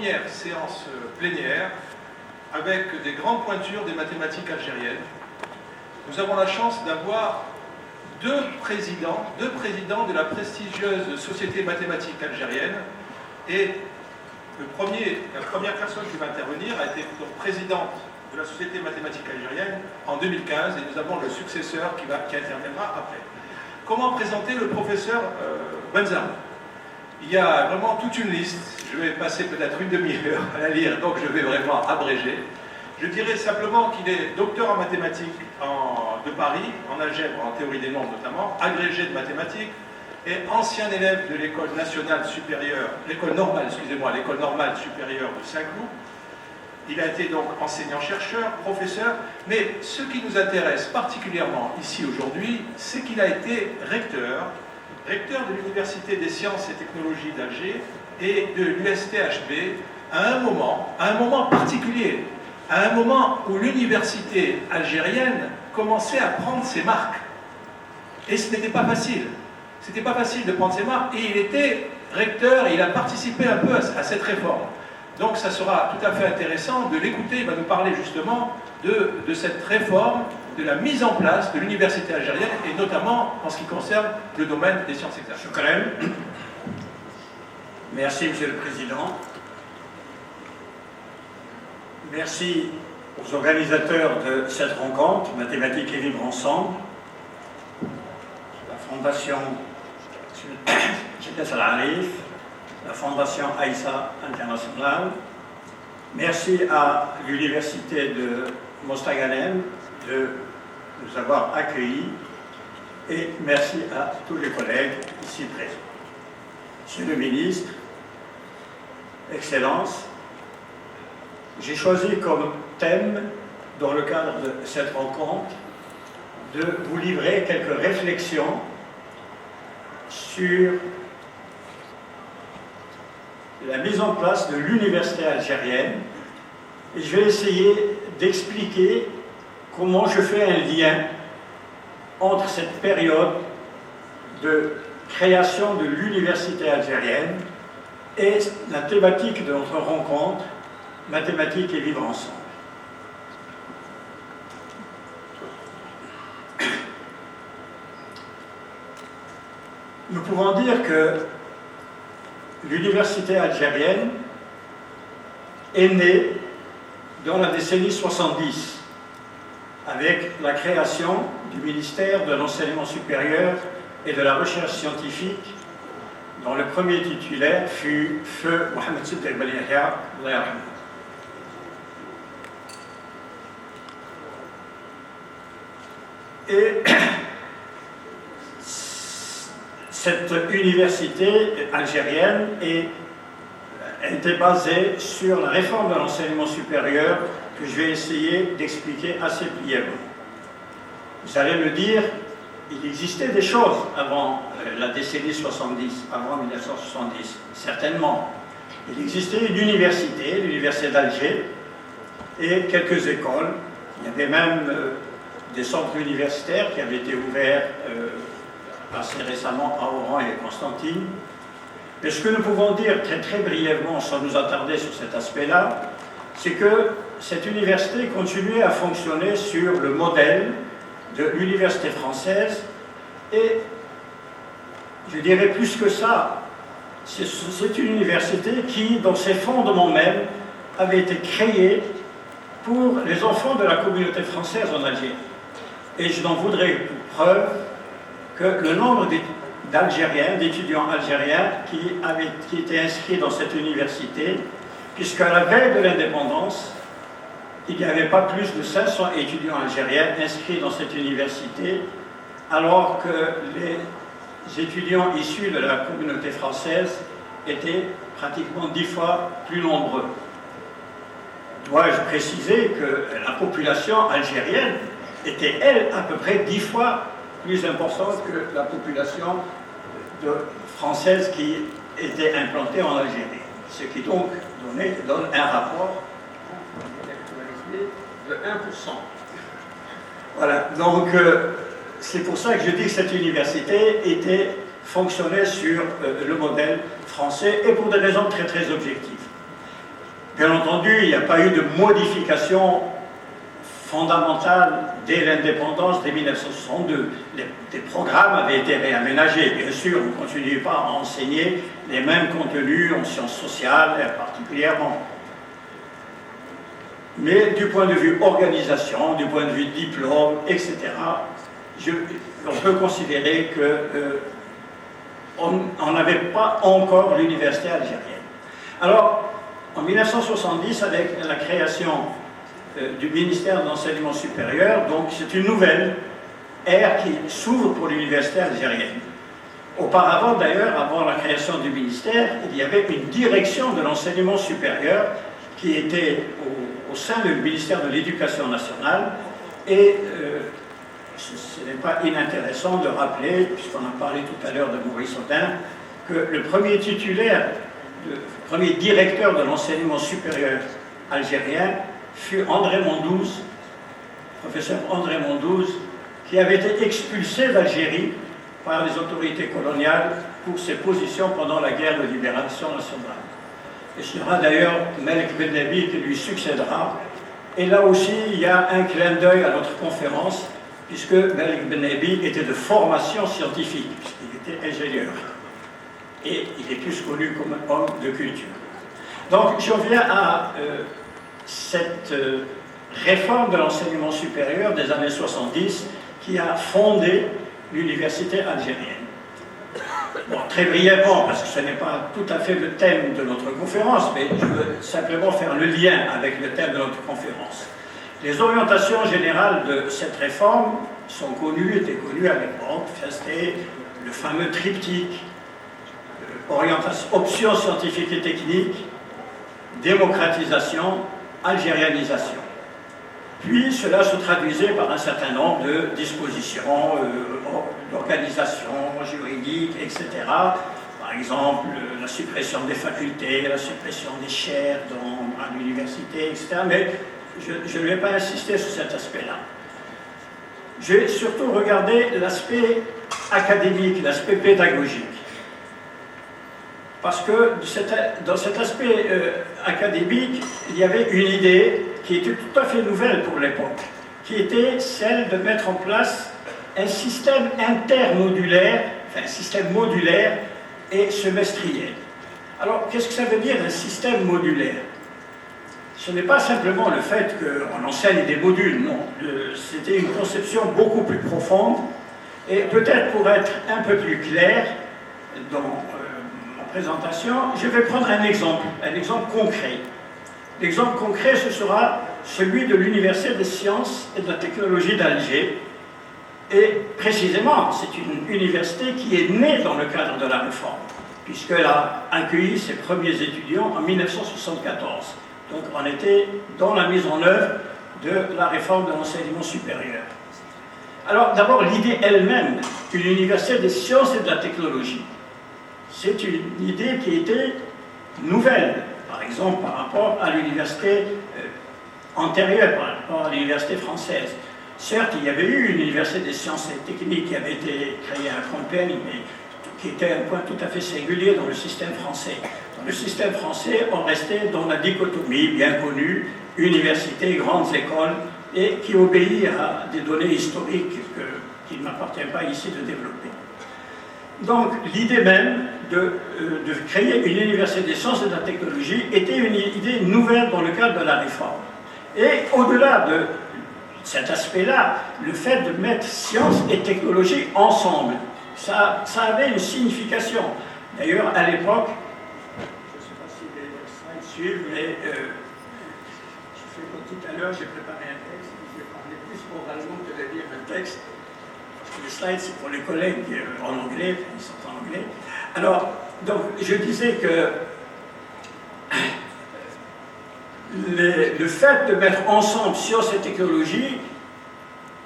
première séance plénière avec des grandes pointures des mathématiques algériennes. Nous avons la chance d'avoir deux présidents de la prestigieuse Société mathématique algérienne. Et la première personne qui va intervenir a été donc présidente de la Société mathématique algérienne en 2015, et nous avons le successeur qui interviendra après. Comment présenter le professeur Benzam? Il y a vraiment toute une liste, je vais passer peut-être une demi-heure à la lire, donc je vais vraiment abréger. Je dirais simplement qu'il est docteur en mathématiques de Paris, en algèbre, en théorie des nombres notamment, agrégé de mathématiques, et ancien élève de l'école nationale supérieure, l'école normale supérieure de Saint-Cloud. Il a été donc enseignant-chercheur, professeur, mais ce qui nous intéresse particulièrement ici aujourd'hui, c'est qu'il a été recteur de l'Université des sciences et technologies d'Alger et de l'USTHB à un moment particulier, à un moment où l'université algérienne commençait à prendre ses marques. Et ce n'était pas facile. C'était pas facile de prendre ses marques, et il était recteur et il a participé un peu à cette réforme. Donc ça sera tout à fait intéressant de l'écouter. Il va nous parler justement de cette réforme, de la mise en place de l'université algérienne, et notamment en ce qui concerne le domaine des sciences exactes. Shukran. Merci, Monsieur le Président. Merci aux organisateurs de cette rencontre, Mathématiques et Vivre Ensemble, la Fondation Jiddas Al-Arif, la Fondation Aïssa Internationale. Merci à l'Université de Mostaganem de nous avoir accueillis, et merci à tous les collègues ici présents. Monsieur le ministre, Excellences, j'ai choisi comme thème, dans le cadre de cette rencontre, de vous livrer quelques réflexions sur la mise en place de l'université algérienne, et je vais essayer d'expliquer comment je fais un lien entre cette période de création de l'université algérienne et la thématique de notre rencontre, Mathématiques et Vivre Ensemble. Nous pouvons dire que l'université algérienne est née dans la décennie 70, avec la création du ministère de l'Enseignement supérieur et de la Recherche scientifique, dont le premier titulaire fut Feu Mohamed Siddiq Ben Yahya. Et cette université algérienne était basée sur la réforme de l'enseignement supérieur, que je vais essayer d'expliquer assez brièvement. Vous allez me dire, il existait des choses avant la décennie 70, avant 1970, certainement. Il existait une université, l'université d'Alger, et quelques écoles. Il y avait même des centres universitaires qui avaient été ouverts assez récemment à Oran et à Constantine. Mais ce que nous pouvons dire très brièvement, sans nous attarder sur cet aspect-là, c'est que cette université continuait à fonctionner sur le modèle de l'université française, et je dirais plus que ça, c'est une université qui, dans ses fondements même, avait été créée pour les enfants de la communauté française en Algérie. Et je n'en voudrais pour preuve que le nombre d'Algériens, d'étudiants algériens qui étaient inscrits dans cette université, puisqu'à la veille de l'indépendance, il n'y avait pas plus de 500 étudiants algériens inscrits dans cette université, alors que les étudiants issus de la communauté française étaient pratiquement 10 fois plus nombreux. Dois-je préciser que la population algérienne était, elle, à peu près 10 fois plus importante que la population française qui était implantée en Algérie. Ce qui donc donne un rapport de 1%. Voilà, donc c'est pour ça que je dis que cette université fonctionnait sur le modèle français, et pour des raisons très objectives. Bien entendu, il n'y a pas eu de modification fondamentale dès l'indépendance dès 1962. Les programmes avaient été réaménagés. Bien sûr, on ne continue pas à enseigner les mêmes contenus en sciences sociales, particulièrement. Mais du point de vue organisation, du point de vue diplôme, etc., on peut considérer qu'on n'avait pas encore l'université algérienne. Alors, en 1970, avec la création du ministère de l'Enseignement supérieur, donc c'est une nouvelle ère qui s'ouvre pour l'université algérienne. Auparavant, d'ailleurs, avant la création du ministère, il y avait une direction de l'enseignement supérieur qui était au sein du ministère de l'Éducation nationale, et ce n'est pas inintéressant de rappeler, puisqu'on a parlé tout à l'heure de Maurice Audin, que le premier titulaire, le premier directeur de l'enseignement supérieur algérien fut André Mondouze, professeur André Mondouze, qui avait été expulsé d'Algérie par les autorités coloniales pour ses positions pendant la guerre de libération nationale. Et ce sera d'ailleurs Melek Bennebi qui lui succédera. Et là aussi, il y a un clin d'œil à notre conférence, puisque Melek Bennebi était de formation scientifique, puisqu'il était ingénieur. Et il est plus connu comme homme de culture. Donc, je reviens à cette réforme de l'enseignement supérieur des années 70 qui a fondé l'université algérienne. Bon, très brièvement, parce que ce n'est pas tout à fait le thème de notre conférence, mais je veux simplement faire le lien avec le thème de notre conférence. Les orientations générales de cette réforme sont connues, étaient connues à l'époque. C'était le fameux triptyque, options scientifiques et techniques, démocratisation, algérianisation. Puis cela se traduisait par un certain nombre de dispositions d'organisation juridique, etc. Par exemple, la suppression des facultés, la suppression des chaires à l'université, etc. Mais je ne vais pas insister sur cet aspect-là. Je vais surtout regarder l'aspect académique, l'aspect pédagogique. Parce que dans cet aspect académique, il y avait une idée qui était tout à fait nouvelle pour l'époque, qui était celle de mettre en place un système intermodulaire, enfin un système modulaire et semestriel. Alors, qu'est-ce que ça veut dire un système modulaire? Ce n'est pas simplement le fait qu'on enseigne des modules, non. C'était une conception beaucoup plus profonde, et peut-être pour être un peu plus clair dans ma présentation, je vais prendre un exemple concret. L'exemple concret, ce sera celui de l'Université des sciences et de la technologie d'Alger. Et précisément, c'est une université qui est née dans le cadre de la réforme, puisqu'elle a accueilli ses premiers étudiants en 1974. Donc on était dans la mise en œuvre de la réforme de l'enseignement supérieur. Alors d'abord, l'idée elle-même, une université des sciences et de la technologie, c'est une idée qui était nouvelle. Par exemple, par rapport à l'université antérieure, par rapport à l'université française. Certes, il y avait eu une université des sciences et techniques qui avait été créée à Compiègne, mais qui était un point tout à fait singulier dans le système français. Dans le système français, on restait dans la dichotomie bien connue, université, grandes écoles, et qui obéit à des données historiques qu'il ne m'appartient pas ici de développer. Donc, l'idée même de créer une université des sciences et de la technologie était une idée nouvelle dans le cadre de la réforme. Et au-delà de cet aspect-là, le fait de mettre sciences et technologie ensemble, ça avait une signification. D'ailleurs, à l'époque, je ne sais pas si les slides suivent, mais je fais comme tout à l'heure, j'ai préparé un texte, je vais parler plus oralement que de lire un texte. Les slides, c'est pour les collègues en anglais, ils sont en anglais. Alors, donc, je disais que le fait de mettre ensemble sciences et technologies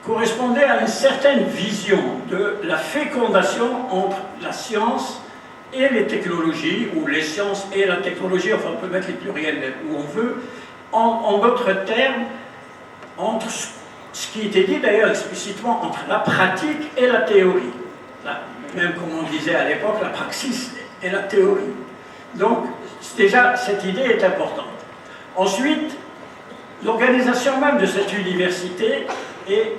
correspondait à une certaine vision de la fécondation entre la science et les technologies, ou les sciences et la technologie, enfin on peut mettre les pluriels où on veut, en d'autres termes, entre ce qui était dit d'ailleurs explicitement entre la pratique et la théorie. Même comme on disait à l'époque, la praxis et la théorie. Donc déjà, cette idée est importante. Ensuite, l'organisation même de cette université, et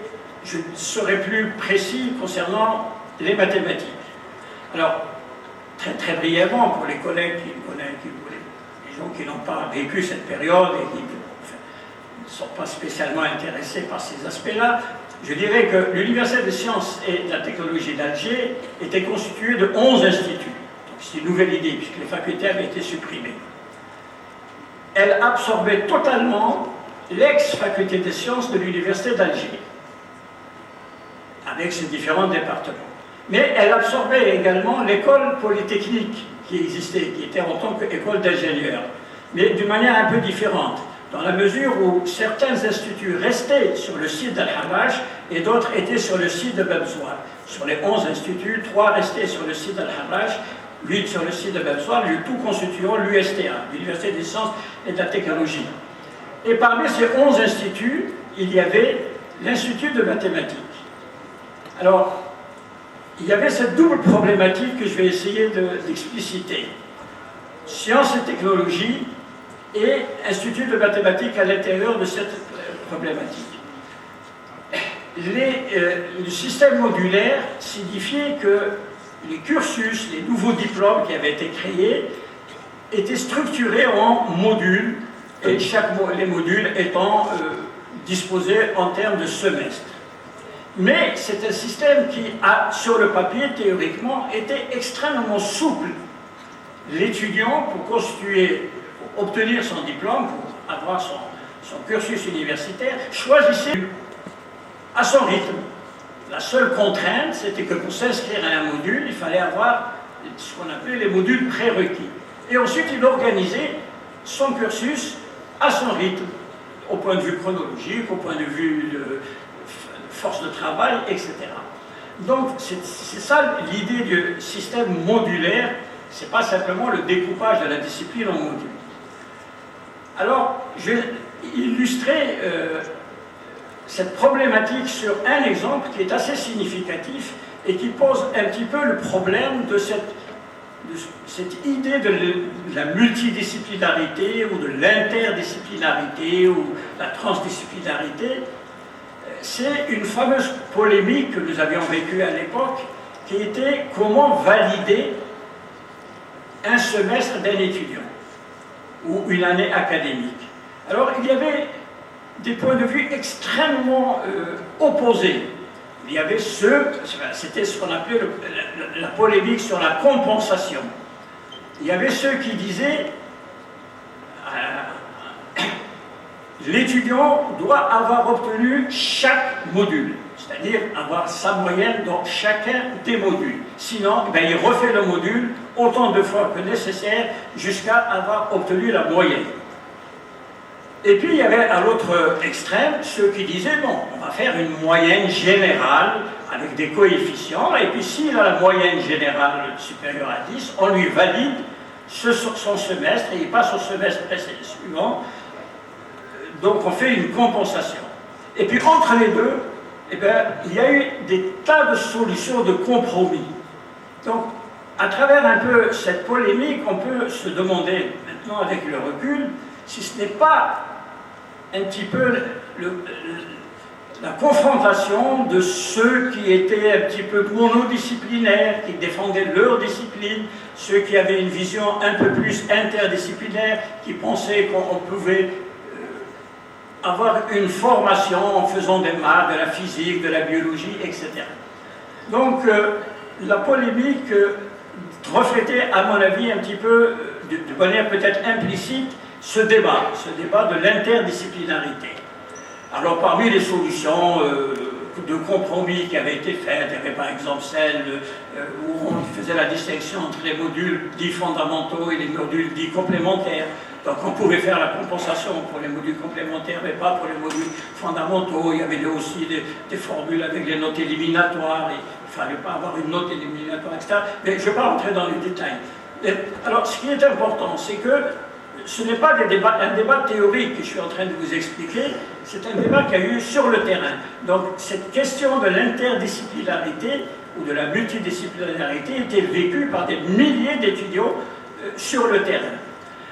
je serai plus précis concernant les mathématiques. Alors, très brièvement, pour les collègues les gens qui n'ont pas vécu cette période et qui ne sont pas spécialement intéressés par ces aspects-là, je dirais que l'Université des sciences et de la technologie d'Alger était constituée de 11 instituts. C'est une nouvelle idée, puisque les facultés avaient été supprimées. Elle absorbait totalement l'ex-faculté des sciences de l'Université d'Alger, avec ses différents départements. Mais elle absorbait également l'école polytechnique qui existait, qui était en tant qu'école d'ingénieurs, mais d'une manière un peu différente, dans la mesure où certains instituts restaient sur le site d'Al-Harrach et d'autres étaient sur le site de Bebzoar. Sur les 11 instituts, 3 restaient sur le site d'Al-Harrach, 8 sur le site de Bebzoar, le tout constituant l'USTA, l'Université des sciences et de la technologie. Et parmi ces 11 instituts, il y avait l'Institut de mathématiques. Alors, il y avait cette double problématique que je vais essayer d'expliciter. Sciences et technologies et Institut de mathématiques à l'intérieur de cette problématique. Le système modulaire signifiait que les cursus, les nouveaux diplômes qui avaient été créés, étaient structurés en modules, et les modules étant disposés en termes de semestres. Mais c'est un système qui, sur le papier, théoriquement, était extrêmement souple. L'étudiant, pour obtenir son diplôme, pour avoir son cursus universitaire, choisissait à son rythme. La seule contrainte, c'était que pour s'inscrire à un module, il fallait avoir ce qu'on appelait les modules prérequis. Et ensuite, il organisait son cursus à son rythme, au point de vue chronologique, au point de vue de force de travail, etc. Donc, c'est ça l'idée du système modulaire, c'est pas simplement le découpage de la discipline en modules. Alors, je vais illustrer cette problématique sur un exemple qui est assez significatif et qui pose un petit peu le problème de cette idée de la multidisciplinarité ou de l'interdisciplinarité ou la transdisciplinarité. C'est une fameuse polémique que nous avions vécue à l'époque qui était comment valider un semestre d'un étudiant ou une année académique. Alors il y avait des points de vue extrêmement opposés. Il y avait c'était ce qu'on appelait la polémique sur la compensation. Il y avait ceux qui disaient l'étudiant doit avoir obtenu chaque module, c'est-à-dire avoir sa moyenne dans chacun des modules. Sinon, il refait le module autant de fois que nécessaire jusqu'à avoir obtenu la moyenne. Et puis il y avait à l'autre extrême ceux qui disaient non, on va faire une moyenne générale avec des coefficients, et puis s'il a la moyenne générale supérieure à 10, on lui valide son semestre et il passe au semestre suivant. Donc on fait une compensation. Et puis entre les deux, il y a eu des tas de solutions de compromis. Donc à travers un peu cette polémique, on peut se demander maintenant avec le recul si ce n'est pas un petit peu la confrontation de ceux qui étaient un petit peu monodisciplinaires, qui défendaient leur discipline, ceux qui avaient une vision un peu plus interdisciplinaire, qui pensaient qu'on pouvait avoir une formation en faisant des maths, de la physique, de la biologie, etc. Donc la polémique reflétait, à mon avis, un petit peu, de manière peut-être implicite, ce débat de l'interdisciplinarité. Alors parmi les solutions de compromis qui avaient été faites, il y avait par exemple celle où on faisait la distinction entre les modules dits fondamentaux et les modules dits complémentaires. Donc on pouvait faire la compensation pour les modules complémentaires, mais pas pour les modules fondamentaux. Il y avait aussi des formules avec les notes éliminatoires, et il ne fallait pas avoir une note éliminatoire, etc. Mais je ne vais pas rentrer dans les détails. Alors ce qui est important, c'est que ce n'est pas un débat théorique que je suis en train de vous expliquer, c'est un débat qui a eu sur le terrain. Donc cette question de l'interdisciplinarité ou de la multidisciplinarité était vécue par des milliers d'étudiants sur le terrain.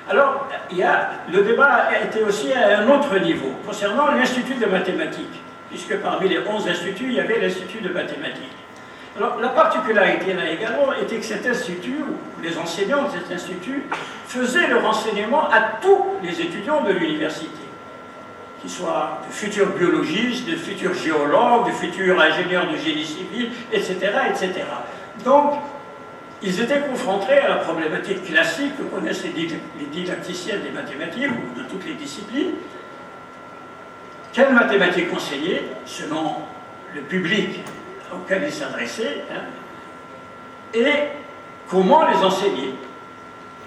Alors, le débat a été aussi à un autre niveau, concernant l'Institut de mathématiques, puisque parmi les 11 instituts, il y avait l'Institut de mathématiques. Alors, la particularité là également était que cet institut, ou les enseignants de cet institut, faisaient le renseignement à tous les étudiants de l'université, qu'ils soient de futurs biologistes, de futurs géologues, de futurs ingénieurs de génie civil, etc., etc. Donc, ils étaient confrontés à la problématique classique que connaissent les didacticiens des mathématiques ou de toutes les disciplines. Quelles mathématiques enseigner selon le public auquel ils s'adressaient, et comment les enseigner.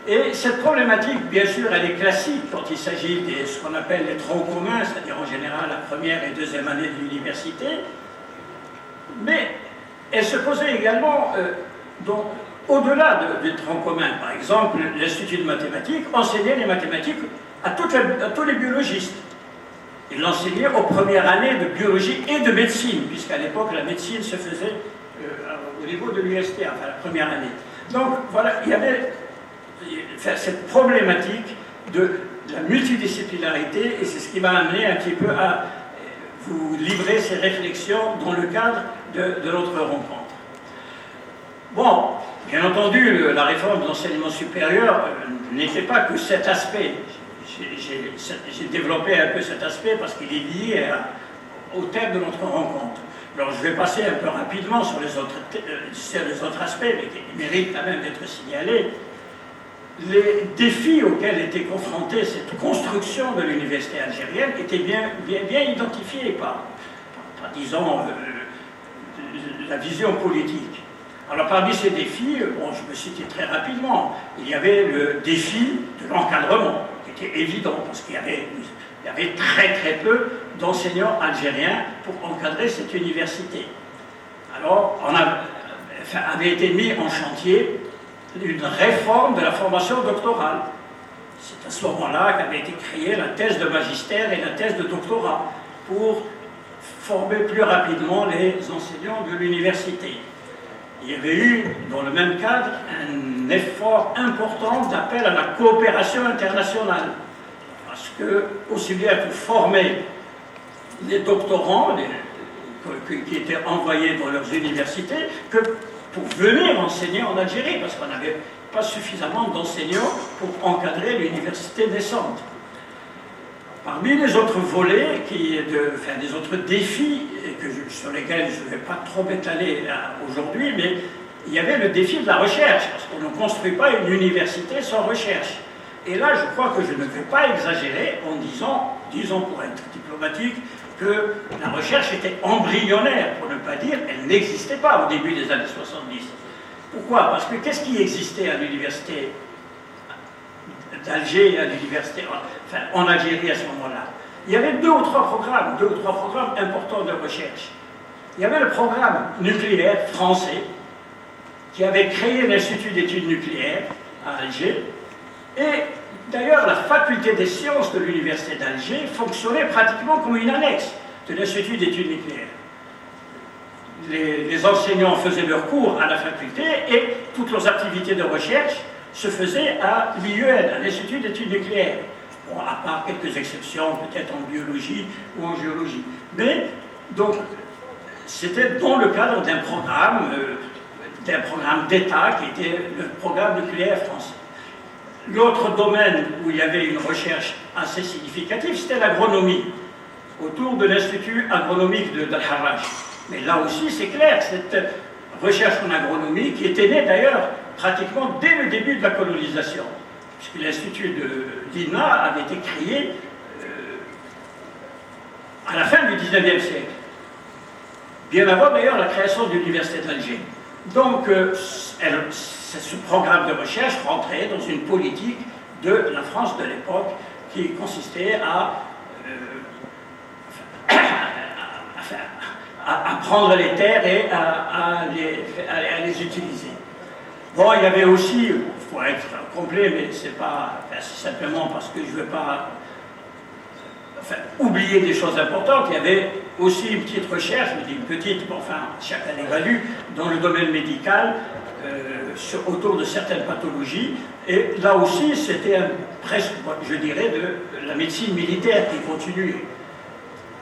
Et cette problématique, bien sûr, elle est classique quand il s'agit de ce qu'on appelle les troncs communs, c'est-à-dire en général la première et deuxième année de l'université, mais elle se posait également au-delà des troncs communs. Par exemple, l'Institut de mathématiques enseignait les mathématiques à tous les biologistes. Il l'enseignait aux premières années de biologie et de médecine, puisqu'à l'époque, la médecine se faisait au niveau de l'UST, enfin la première année. Donc, voilà, il y avait cette problématique de la multidisciplinarité, et c'est ce qui m'a amené un petit peu à vous livrer ces réflexions dans le cadre de notre rencontre. Bon, bien entendu, la réforme de l'enseignement supérieur n'était pas que cet aspect. J'ai développé un peu cet aspect parce qu'il est lié au thème de notre rencontre. Alors je vais passer un peu rapidement sur les autres aspects, mais qui méritent quand même d'être signalés. Les défis auxquels était confrontée cette construction de l'université algérienne étaient bien identifiés par disons, la vision politique. Alors parmi ces défis, bon, je me citais très rapidement, il y avait le défi de l'encadrement, qui était évident, parce qu'il y avait très peu d'enseignants algériens pour encadrer cette université. Alors, avait été mis en chantier une réforme de la formation doctorale. C'est à ce moment-là qu'avait été créée la thèse de magistère et la thèse de doctorat, pour former plus rapidement les enseignants de l'université. Il y avait eu, dans le même cadre, un effort important d'appel à la coopération internationale. Parce que, aussi bien pour former les doctorants qui étaient envoyés dans leurs universités, que pour venir enseigner en Algérie, parce qu'on n'avait pas suffisamment d'enseignants pour encadrer l'université naissante. Parmi les autres volets, des autres défis, sur lesquels je ne vais pas trop m'étaler aujourd'hui, mais il y avait le défi de la recherche, parce qu'on ne construit pas une université sans recherche. Et là, je crois que je ne vais pas exagérer en disons pour être diplomatique, que la recherche était embryonnaire, pour ne pas dire, elle n'existait pas au début des années 70. Pourquoi? Parce que qu'est-ce qui existait à l'université d'Alger, à l'université, enfin en Algérie à ce moment-là? Il y avait deux ou trois programmes importants de recherche. Il y avait le programme nucléaire français, qui avait créé l'Institut d'études nucléaires à Alger, et d'ailleurs la faculté des sciences de l'université d'Alger fonctionnait pratiquement comme une annexe de l'Institut d'études nucléaires. Les enseignants faisaient leurs cours à la faculté et toutes leurs activités de recherche se faisaient à l'IUN, à l'Institut d'études nucléaires. Bon, à part quelques exceptions, peut-être en biologie ou en géologie. Mais, donc, c'était dans le cadre d'un programme d'État qui était le programme nucléaire français. L'autre domaine où il y avait une recherche assez significative, c'était l'agronomie, autour de l'Institut agronomique d'Al-Harraj. Mais là aussi, c'est clair, cette recherche en agronomie, qui était née d'ailleurs pratiquement dès le début de la colonisation, puisque l'Institut d'INA avait été créé à la fin du XIXe siècle, bien avant d'ailleurs la création de l'Université d'Alger. Donc, ce programme de recherche rentrait dans une politique de la France de l'époque qui consistait à prendre les terres et à les utiliser. Bon, il y avait aussi, il faut être complet, mais c'est simplement parce que je ne veux pas oublier des choses importantes. Il y avait aussi une petite recherche, je dis une petite, mais enfin, chaque année value, dans le domaine médical, autour de certaines pathologies. Et là aussi, c'était presque, je dirais, de la médecine militaire qui continuait.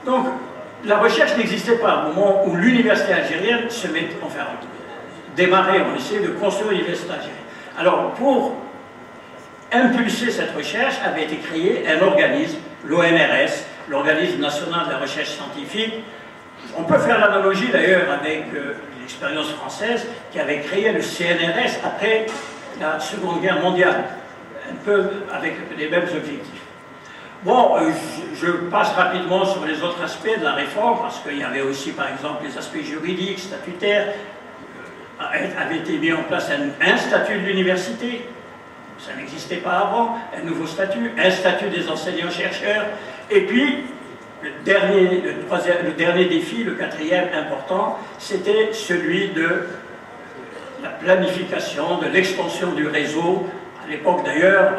Donc, la recherche n'existait pas au moment où l'université algérienne démarrait, on essayait de construire l'université algérienne. Alors, pour impulser cette recherche, avait été créé un organisme, l'ONRS, l'Organisme national de la recherche scientifique. On peut faire l'analogie d'ailleurs avec l'expérience française qui avait créé le CNRS après la Seconde Guerre mondiale, un peu avec les mêmes objectifs. Bon, je passe rapidement sur les autres aspects de la réforme, parce qu'il y avait aussi, par exemple, les aspects juridiques, statutaires. Avait été mis en place un statut de l'université, ça n'existait pas avant, un nouveau statut, un statut des enseignants-chercheurs, et puis le dernier défi, le quatrième important, c'était celui de la planification, de l'extension du réseau. À l'époque d'ailleurs,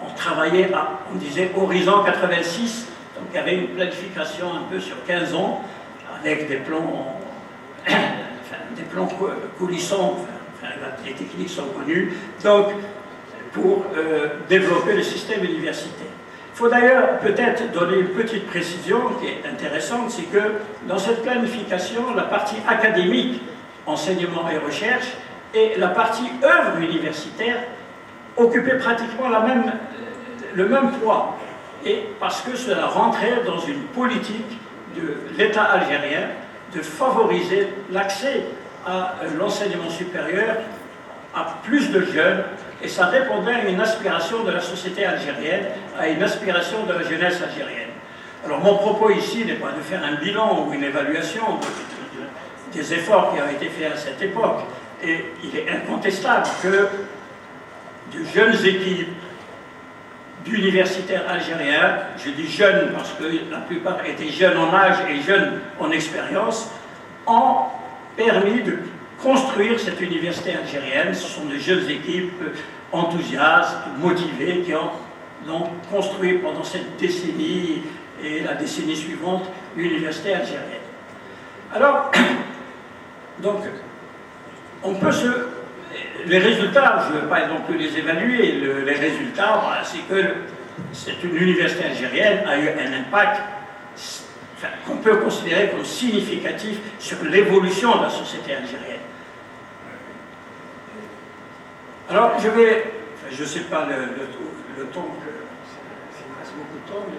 on travaillait on disait Horizon 86, donc il y avait une planification un peu sur 15 ans, avec des plans coulissants, les techniques sont connues, donc pour développer le système universitaire. Il faut d'ailleurs peut-être donner une petite précision qui est intéressante, c'est que dans cette planification, la partie académique, enseignement et recherche, et la partie œuvre universitaire occupaient pratiquement le même poids, et parce que cela rentrait dans une politique de l'État algérien de favoriser l'accès à l'enseignement supérieur à plus de jeunes, et ça répondait à une aspiration de la société algérienne, à une aspiration de la jeunesse algérienne. Alors mon propos ici n'est pas de faire un bilan ou une évaluation des efforts qui ont été faits à cette époque, et il est incontestable que de jeunes équipes d'universitaires algériens, je dis jeunes parce que la plupart étaient jeunes en âge et jeunes en expérience, ont permis de construire cette université algérienne. Ce sont de jeunes équipes enthousiastes, motivées, qui ont construit pendant cette décennie et la décennie suivante l'université algérienne. Alors, donc, on peut les résultats, je ne vais pas non plus les évaluer, les résultats, voilà, c'est que une université algérienne a eu un impact qu'on peut considérer comme significatif sur l'évolution de la société algérienne. Alors, je ne sais pas le temps, il reste beaucoup de temps, mais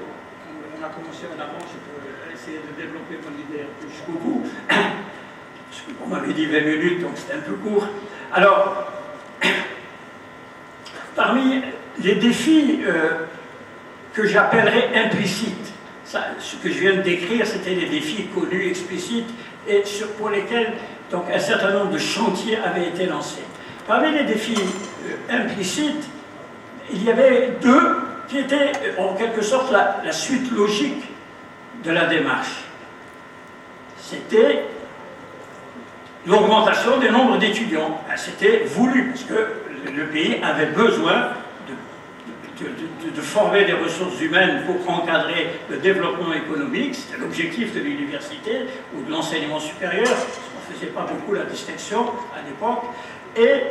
on a commencé en avant, je peux essayer de développer mon idée jusqu'au bout. On m'avait dit 20 minutes, donc c'était un peu court. Alors, parmi les défis que j'appellerais implicites, ce que je viens de décrire, c'était des défis connus, explicites, et pour lesquels donc, un certain nombre de chantiers avaient été lancés. Parmi les défis implicites, il y avait deux qui étaient en quelque sorte la suite logique de la démarche. C'était l'augmentation des nombres d'étudiants. C'était voulu, parce que le pays avait besoin de former des ressources humaines pour encadrer le développement économique. C'était l'objectif de l'université ou de l'enseignement supérieur, parce qu'on ne faisait pas beaucoup la distinction à l'époque. Et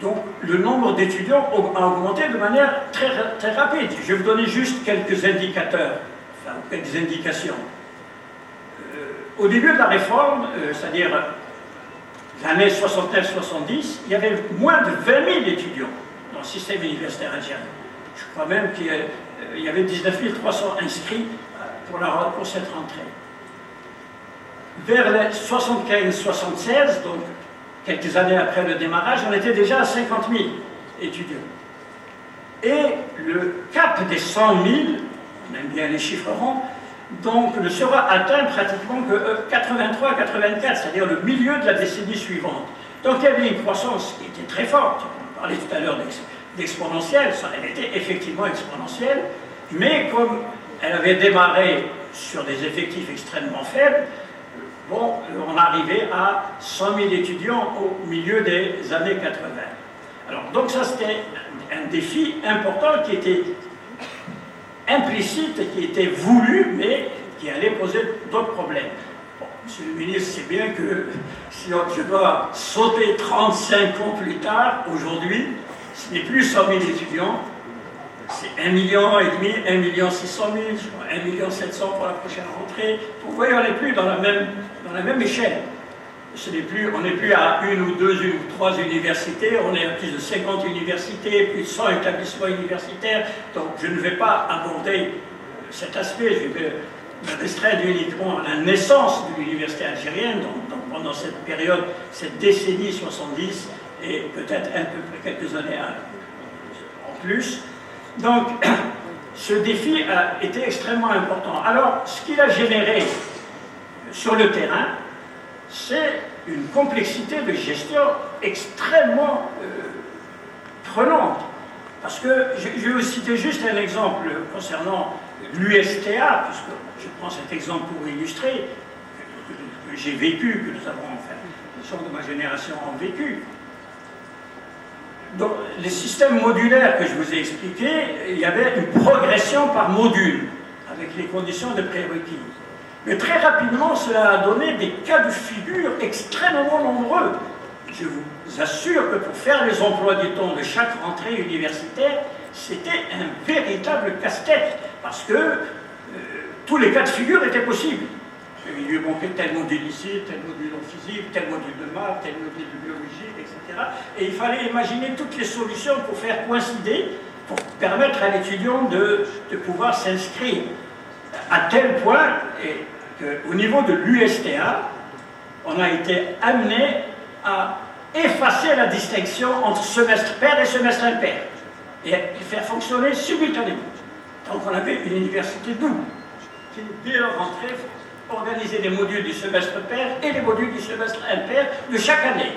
donc, le nombre d'étudiants a augmenté de manière très, très rapide. Je vais vous donner juste quelques indicateurs, enfin, quelques indications. Au début de la réforme, c'est-à-dire l'année 69-70, il y avait moins de 20 000 étudiants dans le système universitaire algérien. Je crois même qu'il y avait 19 300 inscrits pour cette rentrée. Vers les 75-76, donc quelques années après le démarrage, on était déjà à 50 000 étudiants. Et le cap des 100 000, on aime bien les chiffres ronds, donc ne sera atteint pratiquement que 83-84, c'est-à-dire le milieu de la décennie suivante. Donc il y avait une croissance qui était très forte. On parlait tout à l'heure d'exponentielle, elle était effectivement exponentielle, mais comme elle avait démarré sur des effectifs extrêmement faibles, bon, on arrivait à 100 000 étudiants au milieu des années 80. Alors, donc ça c'était un défi important qui était implicite, qui était voulu, mais qui allait poser d'autres problèmes. Bon, Monsieur le ministre, c'est bien que si je dois sauter 35 ans plus tard, aujourd'hui, ce n'est plus 100 000 étudiants, c'est 1,5 million, 1 600 000, 1 700 000 pour la prochaine rentrée. Vous voyez, on n'est plus dans la même échelle. On n'est plus à une ou trois universités, on est à plus de 50 universités, plus de 100 établissements universitaires. Donc je ne vais pas aborder cet aspect, je vais me restreindre uniquement à la naissance de l'université algérienne, donc pendant cette période, cette décennie 70, et peut-être un peu quelques années en plus. Donc ce défi a été extrêmement important. Alors ce qu'il a généré sur le terrain, c'est une complexité de gestion extrêmement prenante. Parce que je vais vous citer juste un exemple concernant l'USTA, puisque je prends cet exemple pour illustrer, que j'ai vécu, que nous avons, enfin, les gens de ma génération ont vécu. Donc, les systèmes modulaires que je vous ai expliqués, il y avait une progression par module, avec les conditions de prérequis. Mais très rapidement, cela a donné des cas de figure extrêmement nombreux. Je vous assure que pour faire les emplois du temps de chaque rentrée universitaire, c'était un véritable casse-tête, parce que tous les cas de figure étaient possibles. Il lui manquait tel module ici, tel module en physique, tel module de maths, tel module de biologie, etc. Et il fallait imaginer toutes les solutions pour faire coïncider, pour permettre à l'étudiant de pouvoir s'inscrire. À tel point qu'au niveau de l'USTA, on a été amené à effacer la distinction entre semestre pair et semestre impair et faire fonctionner simultanément. Donc on avait une université double qui, dès leur rentrée, organisait les modules du semestre pair et les modules du semestre impair de chaque année.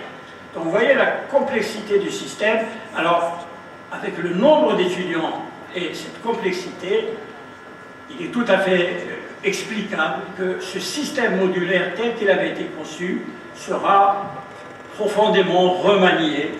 Donc vous voyez la complexité du système. Alors, avec le nombre d'étudiants et cette complexité, il est tout à fait explicable que ce système modulaire tel qu'il avait été conçu sera profondément remanié.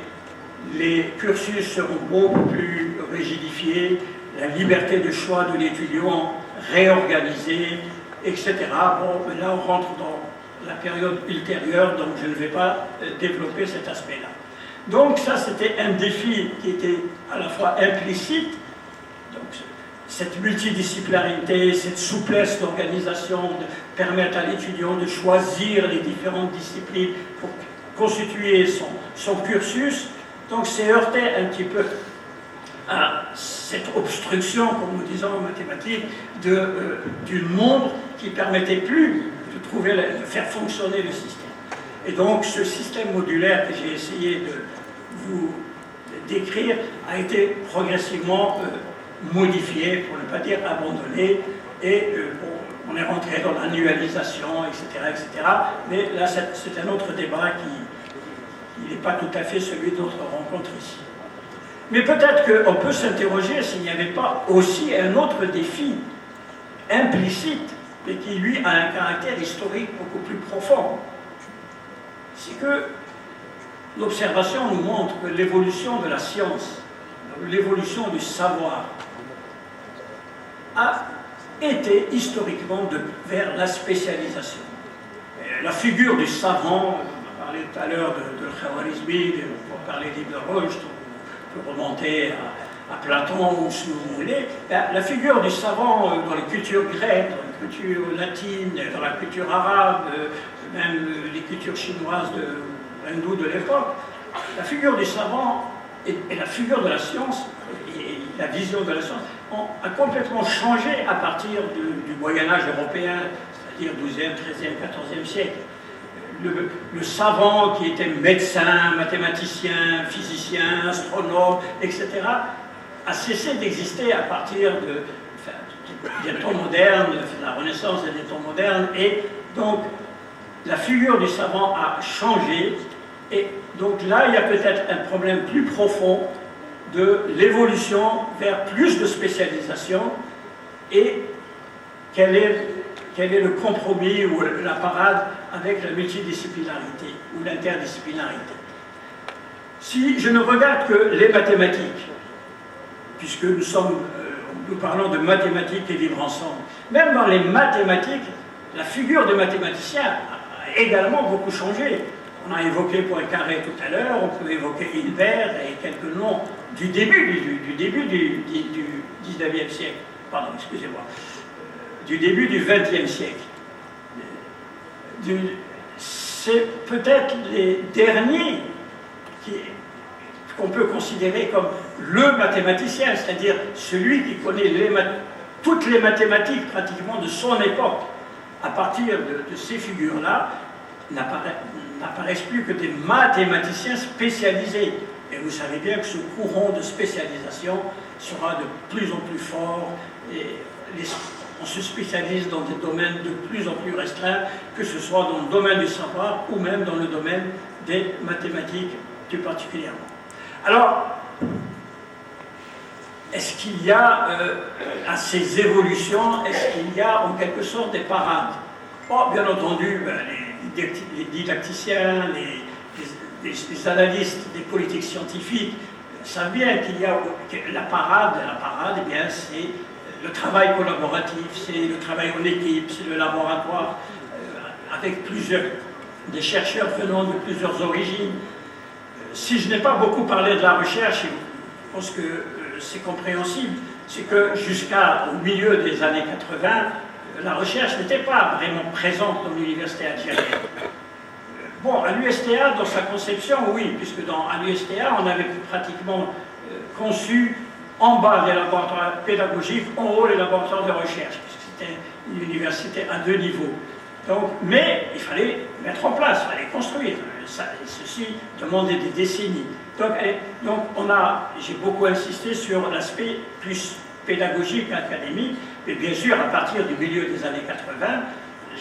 Les cursus seront beaucoup plus rigidifiés, la liberté de choix de l'étudiant réorganisée, etc. Bon, mais là on rentre dans la période ultérieure, donc je ne vais pas développer cet aspect-là. Donc ça c'était un défi qui était à la fois implicite, donc cette multidisciplinarité, cette souplesse d'organisation, de permettre à l'étudiant de choisir les différentes disciplines pour constituer son cursus. Donc c'est heurté un petit peu à cette obstruction, comme nous disons en mathématiques, du nombre qui ne permettait plus de faire fonctionner le système. Et donc ce système modulaire que j'ai essayé de vous décrire a été progressivement modifié, pour ne pas dire abandonné, et on est rentré dans l'annualisation, etc., etc. Mais là, c'est un autre débat qui n'est pas tout à fait celui de notre rencontre ici. Mais peut-être qu'on peut s'interroger s'il n'y avait pas aussi un autre défi implicite, mais qui, lui, a un caractère historique beaucoup plus profond. C'est que l'observation nous montre que l'évolution de la science, l'évolution du savoir, a été historiquement vers la spécialisation. La figure du savant, on a parlé tout à l'heure de Khwarizmi, on peut parler d'Ibn Rushd, on peut remonter à Platon ou si vous voulez. La figure du savant dans les cultures grecques, dans les cultures latines, dans la culture arabe, même les cultures chinoises hindoues de l'époque, la figure du savant et la figure de la science et la vision de la science a complètement changé à partir du Moyen-Âge européen, c'est-à-dire 12e, 13e, 14e siècle. Le savant qui était médecin, mathématicien, physicien, astronome, etc., a cessé d'exister à partir des temps modernes, de la Renaissance et des temps modernes, et donc la figure du savant a changé, et donc là il y a peut-être un problème plus profond de l'évolution vers plus de spécialisation, et quel est le compromis ou la parade avec la multidisciplinarité ou l'interdisciplinarité. Si je ne regarde que les mathématiques, puisque nous parlons de mathématiques et vivre ensemble, même dans les mathématiques, la figure du mathématicien également beaucoup changé. On a évoqué Poincaré tout à l'heure, on peut évoquer Hilbert et quelques noms du début du 19e siècle, pardon, excusez-moi, du début du 20e siècle. C'est peut-être les derniers qu'on peut considérer comme le mathématicien, c'est-à-dire celui qui connaît toutes les mathématiques pratiquement de son époque. À partir de ces figures-là, n'apparaissent plus que des mathématiciens spécialisés. Et vous savez bien que ce courant de spécialisation sera de plus en plus fort et on se spécialise dans des domaines de plus en plus restreints, que ce soit dans le domaine du savoir ou même dans le domaine des mathématiques plus particulièrement. Alors, est-ce qu'il y a, à ces évolutions, est-ce qu'il y a en quelque sorte des parades? Oh, bien entendu, les didacticiens, les analystes des politiques scientifiques savent bien qu'il y a la parade, eh bien, c'est le travail collaboratif, c'est le travail en équipe, c'est le laboratoire avec des chercheurs venant de plusieurs origines. Si je n'ai pas beaucoup parlé de la recherche, je pense que c'est compréhensible, c'est que jusqu'au milieu des années 80, la recherche n'était pas vraiment présente dans l'université algérienne. Bon, à l'USTA, dans sa conception, oui, puisque à l'USTA, on avait pratiquement conçu en bas les laboratoires pédagogiques, en haut les laboratoires de recherche, puisque c'était une université à 2 niveaux. Donc, mais il fallait mettre en place, il fallait construire. Ceci demandait des décennies. Donc j'ai beaucoup insisté sur l'aspect plus pédagogique, académique, mais bien sûr, à partir du milieu des années 80,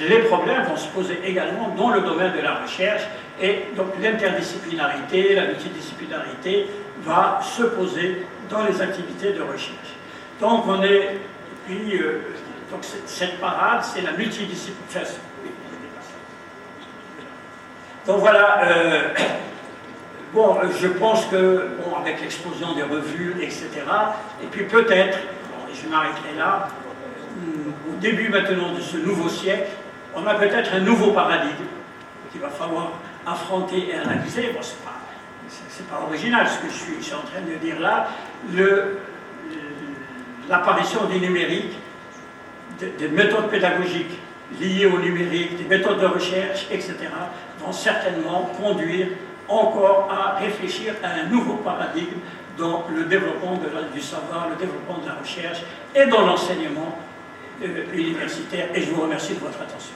les problèmes vont se poser également dans le domaine de la recherche, et donc l'interdisciplinarité, la multidisciplinarité va se poser dans les activités de recherche. Donc on est, donc cette parade, c'est la multidisciplinarité. Donc voilà, bon, je pense que, bon, avec l'explosion des revues, etc., et puis peut-être, bon, je m'arrêterai là, au début maintenant de ce nouveau siècle, on a peut-être un nouveau paradigme qu'il va falloir affronter et analyser. Bon, c'est pas original ce que je suis en train de dire là. L'apparition du numérique, des méthodes pédagogiques liées au numérique, des méthodes de recherche, etc., vont certainement conduire encore à réfléchir à un nouveau paradigme dans le développement du savoir, le développement de la recherche et dans l'enseignement universitaire. Et je vous remercie de votre attention.